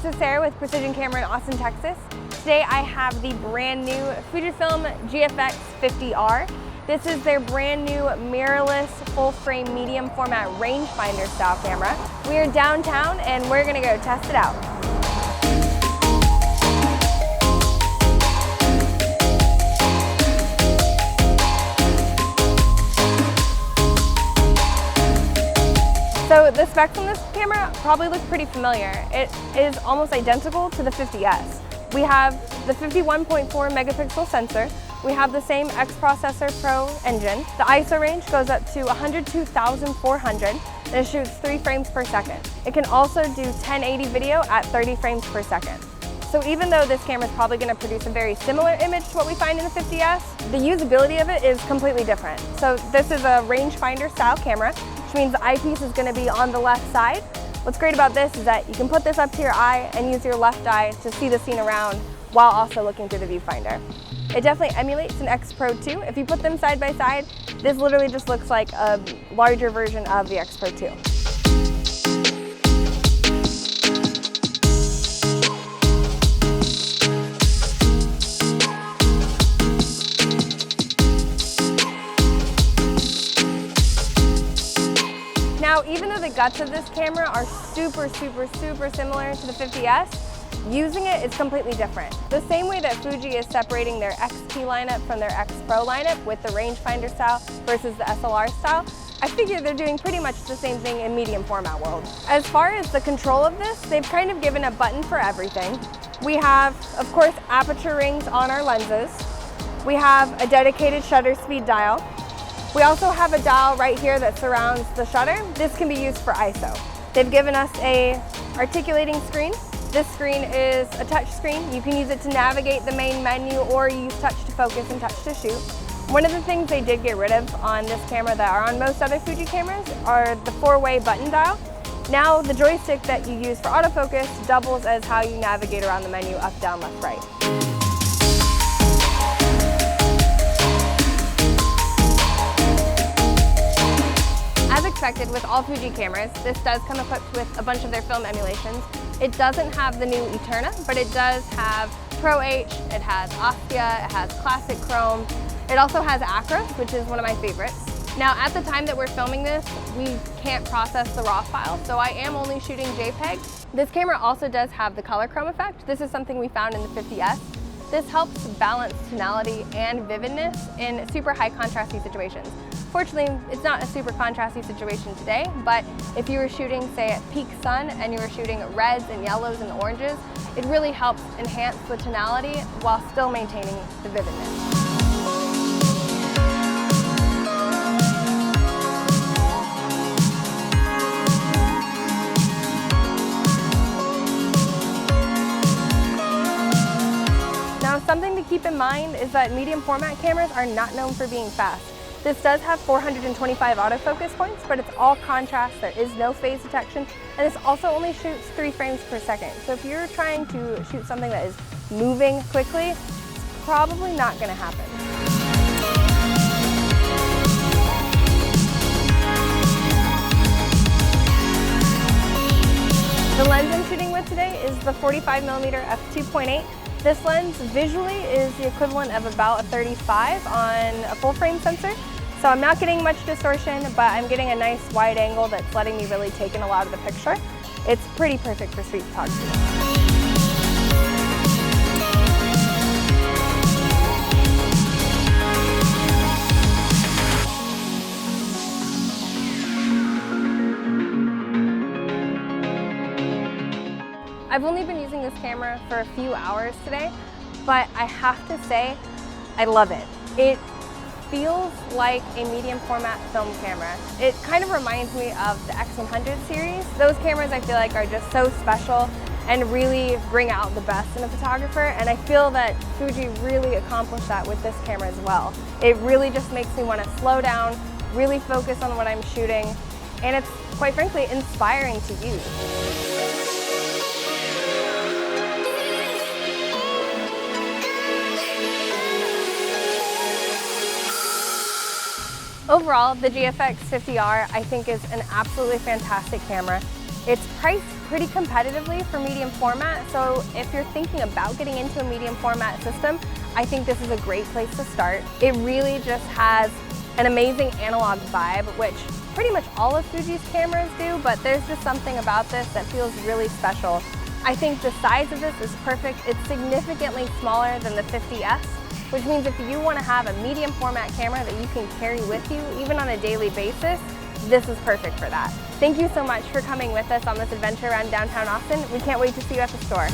this is Sarah with Precision Camera in Austin, Texas. Today I have the brand new Fujifilm GFX 50R. This is their brand new mirrorless full frame medium format rangefinder style camera. We are downtown and we're gonna go test it out. So the specs on this camera probably look pretty familiar. It is almost identical to the 50S. We have the 51.4 megapixel sensor. We have the same X Processor Pro engine. The ISO range goes up to 102,400 and it shoots 3 frames per second. It can also do 1080 video at 30 frames per second. So even though this camera is probably going to produce a very similar image to what we find in the 50S, the usability of it is completely different. So this is a rangefinder style camera, which means the eyepiece is going to be on the left side. What's great about this is that you can put this up to your eye and use your left eye to see the scene around while also looking through the viewfinder. It definitely emulates an X Pro 2. If you put them side by side, this literally just looks like a larger version of the X Pro 2. Now, even though the guts of this camera are super similar to the 50S, using it is completely different. The same way that Fuji is separating their XT lineup from their X Pro lineup with the rangefinder style versus the SLR style, I figure they're doing pretty much the same thing in medium format world. As far as the control of this, they've kind of given a button for everything. We have, of course, aperture rings on our lenses. We have a dedicated shutter speed dial. We also have a dial right here that surrounds the shutter. This can be used for ISO. They've given us a articulating screen. This screen is a touch screen. You can use it to navigate the main menu or use touch to focus and touch to shoot. One of the things they did get rid of on this camera that are on most other Fuji cameras are the 4-way button dial. Now the joystick that you use for autofocus doubles as how you navigate around the menu up, down, left, right. As expected with all Fuji cameras, this does come equipped with a bunch of their film emulations. It doesn't have the new Eterna, but it does have Pro H, it has Ostia, it has Classic Chrome. It also has Acros, which is one of my favorites. Now, at the time that we're filming this, we can't process the RAW file, so I am only shooting JPEG. This camera also does have the color chrome effect. This is something we found in the 50S. This helps balance tonality and vividness in super high contrasty situations. Fortunately, it's not a super contrasty situation today, but if you were shooting, say, at peak sun and you were shooting reds and yellows and oranges, it really helps enhance the tonality while still maintaining the vividness. Now, something to keep in mind is that medium format cameras are not known for being fast. This does have 425 autofocus points, but it's all contrast, there is no phase detection, and this also only shoots 3 frames per second. So if you're trying to shoot something that is moving quickly, it's probably not going to happen. The lens I'm shooting with today is the 45mm f2.8. This lens visually is the equivalent of about a 35 on a full frame sensor. So I'm not getting much distortion, but I'm getting a nice wide angle that's letting me really take in a lot of the picture. It's pretty perfect for street photography. I've only been using this camera for a few hours today, but I have to say, I love it. It feels like a medium format film camera. It kind of reminds me of the X100 series. Those cameras I feel like are just so special and really bring out the best in a photographer, and I feel that Fuji really accomplished that with this camera as well. It really just makes me want to slow down, really focus on what I'm shooting, and it's quite frankly inspiring to use. Overall, the GFX 50R I think is an absolutely fantastic camera. It's priced pretty competitively for medium format, so if you're thinking about getting into a medium format system, I think this is a great place to start. It really just has an amazing analog vibe, which pretty much all of Fuji's cameras do, but there's just something about this that feels really special. I think the size of this is perfect. It's significantly smaller than the 50S, which means if you want to have a medium format camera that you can carry with you, even on a daily basis, this is perfect for that. Thank you so much for coming with us on this adventure around downtown Austin. We can't wait to see you at the store.